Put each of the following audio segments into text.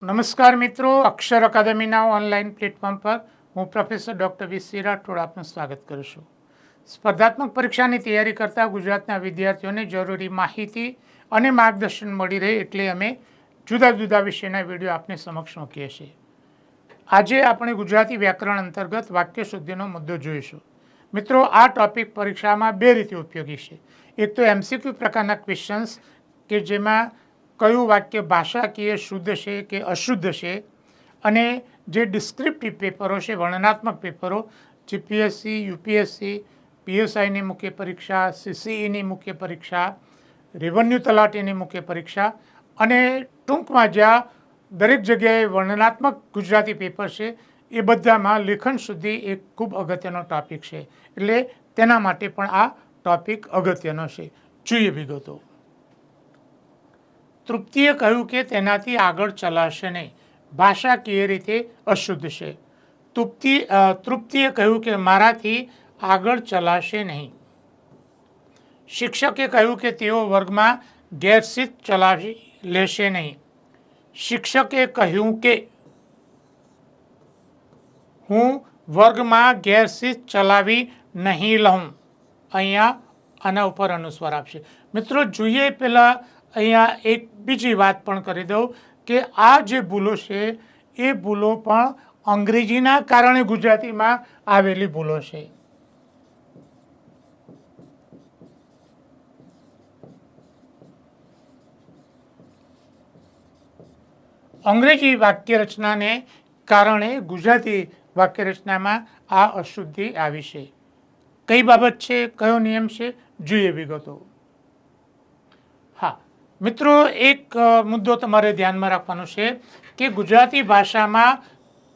નમસ્કાર મિત્રો, અક્ષર અકાદમીના online platform પર હું પ્રોફેસર ડૉક્ટર વી રાઠોડ આપનું સ્વાગત કરું છું. સ્પર્ધાત્મક પરીક્ષાની તૈયારી કરતા ગુજરાતના વિદ્યાર્થીઓને જરૂરી માહિતી અને માર્ગદર્શન મળી રહે એટલે અમે જુદા જુદા વિષયના વિડીયો આપને સમક્ષ મૂકીએ છીએ. આજે આપણે ગુજરાતી વ્યાકરણ અંતર્ગત વાક્ય શુદ્ધિનો મુદ્દો જોઈશું. મિત્રો, આ ટોપિક પરીક્ષામાં બે રીતે ઉપયોગી છે. એક તો MCQ પ્રકારના ક્વેશ્ચન્સ કે જેમાં કયું વાક્ય ભાષાકીય શુદ્ધ છે કે અશુદ્ધ છે, અને જે ડિસ્ક્રિપ્ટિવ પેપરો છે, વર્ણનાત્મક પેપરો, જીપીએસસી, યુપીએસસી, પીએસઆઈની મુખ્ય પરીક્ષા, CCEની મુખ્ય પરીક્ષા, રેવન્યુ તલાટીની મુખ્ય પરીક્ષા, અને ટૂંકમાં જ્યાં દરેક જગ્યાએ વર્ણનાત્મક ગુજરાતી પેપર છે એ બધામાં લેખન શુદ્ધિ એક ખૂબ અગત્યનો ટોપિક છે. એટલે તેના માટે પણ આ ટોપિક અગત્યનો છે. જોઈએ વિગતો. તૃપ્તિએ કહ્યું કે તેનાથી આગળ ચલાશે નહીં, ભાષાકીય રીતે અશુદ્ધ છે. તૃપ્તિએ કહ્યું કે મારાથી આગળ ચલાશે નહીં. શિક્ષકે કહ્યું કે તેઓ વર્ગમાં ગેરશિસ્ત ચલાવી લેશે નહીં. શિક્ષકે કહ્યું કે હું વર્ગમાં ગેરશિસ્ત ચલાવી નહીં લઉં. અહીંયા આના ઉપર અનુસ્વાર આપશે. મિત્રો, જોઈએ પહેલાં અહીંયા એક બીજી વાત પણ કરી દઉં કે આ જે ભૂલો છે એ ભૂલો પણ અંગ્રેજીના કારણે ગુજરાતીમાં આવેલી ભૂલો છે. અંગ્રેજી વાક્ય રચનાને કારણે ગુજરાતી વાક્ય રચનામાં આ અશુદ્ધિ આવી છે. કઈ બાબત છે, કયો નિયમ છે, જોઈએ વિગતો. હા મિત્રો, એક મુદ્દો તમારે ધ્યાનમાં રાખવાનો છે કે ગુજરાતી ભાષામાં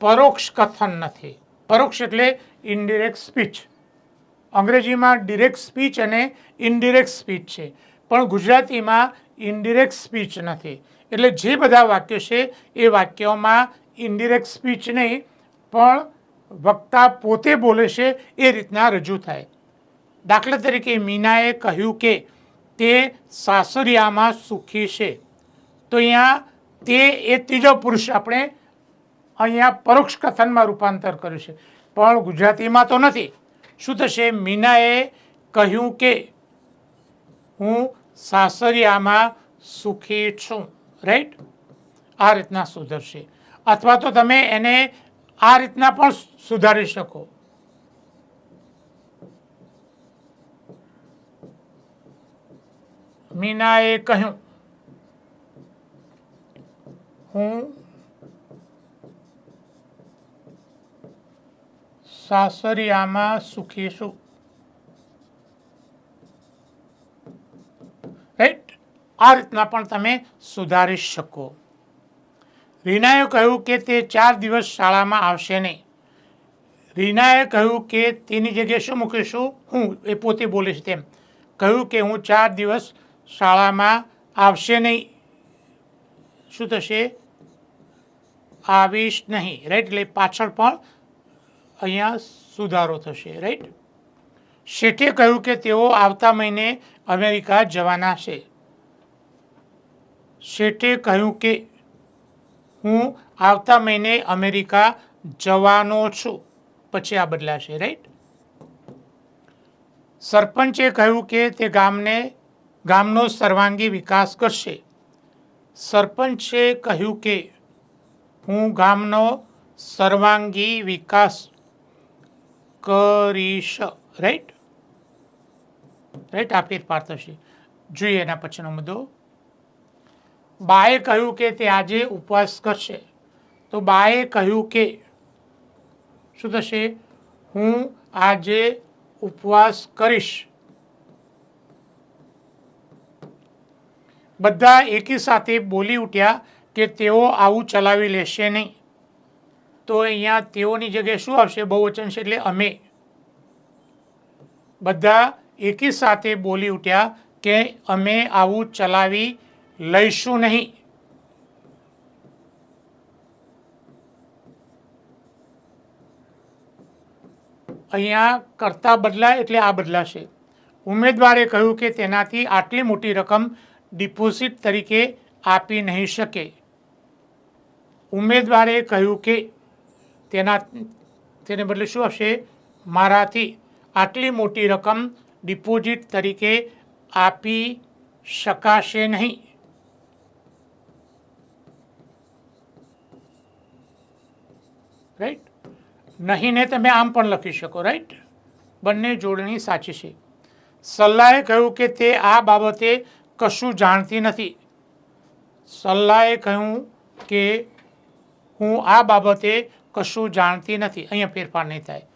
પરોક્ષ કથન નથી. પરોક્ષ એટલે ઇનડિરેક્ટ સ્પીચ. અંગ્રેજીમાં ડિરેક્ટ સ્પીચ અને ઇનડિરેક્ટ સ્પીચ છે, પણ ગુજરાતીમાં ઇનડિરેક્ટ સ્પીચ નથી. એટલે જે બધા વાક્યો છે એ વાક્યોમાં ઇનડિરેક્ટ સ્પીચ નહીં, પણ વક્તા પોતે બોલે છે એ રીતના રજૂ થાય. દાખલા તરીકે મીનાએ કહ્યું કે તે સાસરિયામાં સુખી છે. તો અહીંયા તે એ ત્રીજો પુરુષ આપણે અહીંયા પરોક્ષ કથનમાં રૂપાંતર કર્યું છે, પણ ગુજરાતીમાં તો નથી. શું થશે? મીનાએ કહ્યું કે હું સાસરિયામાં સુખી છું. રાઈટ? આ રીતના સુધરશે. અથવા તો તમે એને આ રીતના પણ સુધારી શકો. મીનાએ કહ્યું હું સાસરિયામાં સુખી છું. રાઈટ? આ રીતના પણ તમે સુધારી શકો. રીનાએ કહ્યું કે તે 4 દિવસ શાળામાં આવશે નહીં. રીનાએ કહ્યું કે તેની જગ્યાએ શું મૂકીશું? હું, એ પોતે બોલે છે તેમ. કહ્યું કે હું 4 દિવસ શાળામાં આવશે નહીં. શું થશે? આવીશ નહીં. રાઈટ? એટલે પાછળ પણ અહીંયા સુધારો થશે. રાઈટ? શેઠે કહ્યું કે તેઓ આવતા મહિને અમેરિકા જવાના છે. શેઠે કહ્યું કે હું આવતા મહિને અમેરિકા જવાનો છું. પછી આ બદલાશે. રાઈટ? સરપંચે કહ્યું કે તે ગામનો સર્વાંગી વિકાસ કરશે. સરપંચે કહ્યું કે હું ગામનો સર્વાંગી વિકાસ કરીશ. રાઈટ? રાઈટ? આ ફેરફાર થશે. જોઈએ એના પછીનો મુદ્દો. બાએ કહ્યું કે તે આજે ઉપવાસ કરશે. તો બાએ કહ્યું કે શું થશે? હું આજે ઉપવાસ કરીશ. બધા એકી સાથે બોલી ઉઠ્યા કે તેઓ આવું ચલાવી લેશે નહીં. તો અહીંયા તેઓની જગ્યાએ શું આવશે? બહુવચન છે એટલે અમે. બધા એકી સાથે બોલી ઉઠ્યા કે અમે આવું ચલાવી લઈશું નહીં. અહીંયા કર્તા બદલાય એટલે આ બદલાશે. ઉમેદવારે કહ્યું કે તેનાથી આટલી મોટી રકમ ડિપોઝિટ તરીકે આપી નહીં શકે. ઉમેદવારે કહ્યું કે તેને બદલે શું હશે? મારાથી આટલી મોટી રકમ ડિપોઝિટ તરીકે આપી શકાશે નહીં. રાઈટ, નહીં ને તમે આમ પણ લખી શકો. રાઈટ, બંને જોડણી સાચી છે. સલ્લાએ કહ્યું કે તે આ બાબતે કશું જાણતી નથી. સલ્લાએ કહ્યું કે હું આ બાબતે કશું જાણતી નથી. અહીંયા ફેરફાર નહીં થાય.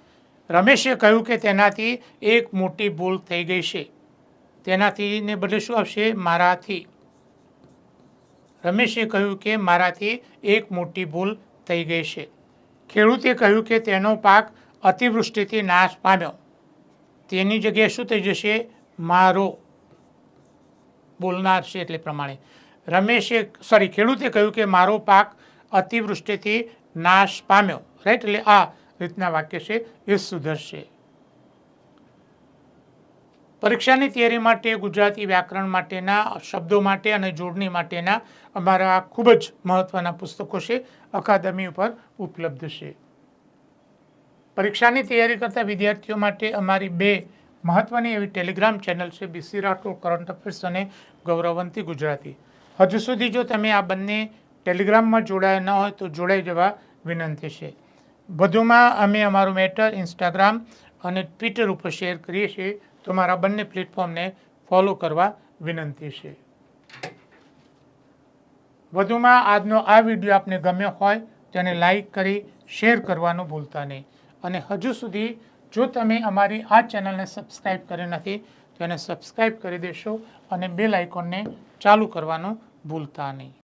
રમેશે કહ્યું કે તેનાથી એક મોટી ભૂલ થઈ ગઈ છે. તેનાથી ને બદલે શું આવશે? મારાથી. રમેશે કહ્યું કે મારાથી એક મોટી ભૂલ થઈ ગઈ છે. ખેડૂતે કહ્યું કે તેનો પાક અતિવૃષ્ટિથી નાશ પામ્યો. તેની જગ્યાએ શું થઈ જશે? મારો. બોલનાર છે એટલે પ્રમાણે ખેડૂતે કહ્યું કે મારો પાક અતિવૃષ્ટિથી નાશ પામ્યો. રાઈટ, એટલે આ રીતના વાક્ય છે એ સુધરશે. પરીક્ષાની તૈયારી માટે ગુજરાતી વ્યાકરણ માટેના શબ્દો માટે અને જોડણી માટેના અમારા ખૂબ જ મહત્ત્વના પુસ્તકો છે, અકાદમી ઉપર ઉપલબ્ધ છે. પરીક્ષાની તૈયારી કરતા વિદ્યાર્થીઓ માટે અમારી 2 મહત્ત્વની એવી ટેલિગ્રામ ચેનલ છે, BC રાઠોડ કરંટ અફેર્સ અને ગૌરવંતી ગુજરાતી. હજુ સુધી જો તમે આ બંને ટેલિગ્રામમાં જોડાયા ન હોય તો જોડાઈ જવા વિનંતી છે. વધુમાં અમે અમારું મેટર ઇન્સ્ટાગ્રામ અને ટ્વિટર ઉપર શેર કરીએ છીએ, તો મારા બંને પ્લેટફોર્મને ફોલો કરવા વિનંતી છે. વધુમાં આજનો આ વિડીયો આપને ગમ્યો હોય તેને લાઈક કરી શેર કરવાનું ભૂલતા નહીં. અને હજુ સુધી જો તમે અમારી આ ચેનલને સબસ્ક્રાઈબ કરી નથી તો એને સબસ્ક્રાઈબ કરી દેશો અને બેલ આઇકોનને ચાલુ કરવાનું ભૂલતા નહીં.